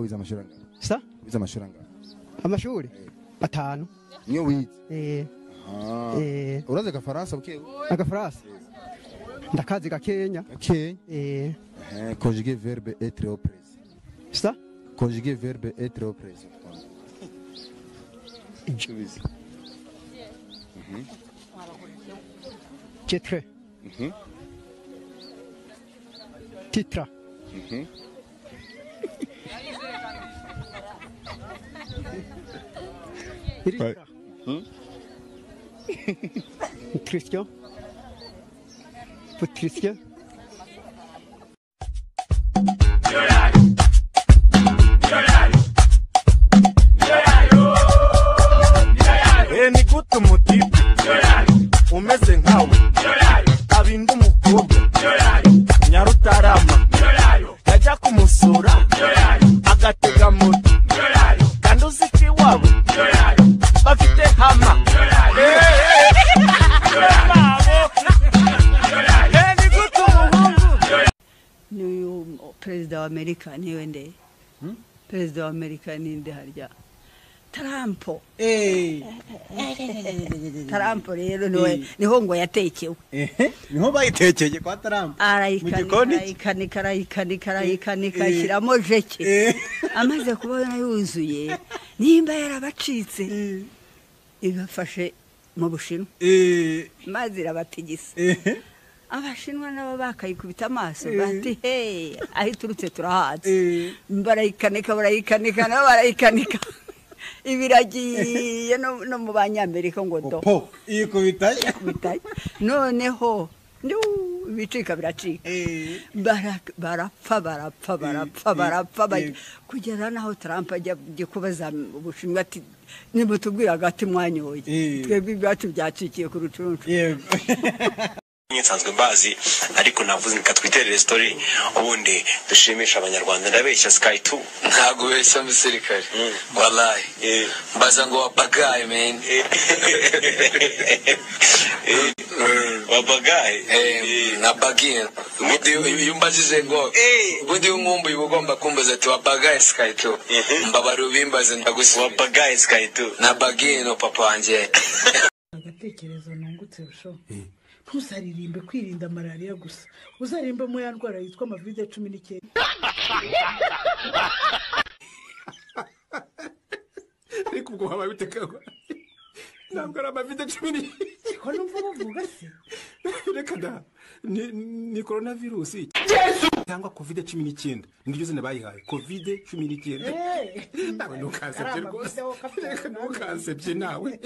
wize amashuranga sa wize amashuranga amashuri atanu niyo wize uraze gafaransa buke agafaransa ndakazi gakenya conjuguer verbe être au présent ça conjuguer verbe être au présent titre titre Christian Patricia ni gute umutipe umeze nkawe abinda umukobwa Nyarutarama yajya kumusura agatega moto kandi uziki wabo bafite hama ni gute umuhungu ni perezida wa Amerika niwe nde perezida wa Amerika ni nde harya Trump Trump rero niho ngo yatekewe niho bayitekeye kwa Trump arayikanika ashyiramo jeke amaze kubona yuzuye nimba yarabacitse igafashe mu Bushinwa maze irabatigisa abashinwa nabo bakayikubita amaso bati he ahiturutse turahaze barayikanika nabo barayikanika ibiragiye no mu banyamerika ngo do ikubitaye noneho bicika biracika barapfa kugera naho Trump ajya kubaza Ubushinwa ati nimutubwira agati mwanyoye twebwe ibyacu byacikiye ku rucuncu yego nsanzwe mbazi ariko navuze nikatwiterere story ubundi dushimisha abanyarwanda ndabeshya Sky 2 ntago beshya musirikare wallahi mbaza ngo wabagaye man wabagaye na bagin ubundi yumbajije ngo ubundi umwumbu ugomba kumbaza ati wabagaye Sky 2 mbabaro bimbaze ndagusi wabagaye Sky 2 na bagin papa wanje agatekerezo nungutse rusho ntuzaririmbe kwirinda malaria gusa uzarimbe mu ya ndwara yitwa Covid 19 ariko ubwo haba bitekagwa ntabwo ari Covid 19 ko numva bavuga se reka da ni coronavirus cyangwa Covid 19 niryo zina bayihaye Covid 19 nawe ntukansebye rwose reka ntukansebye nawe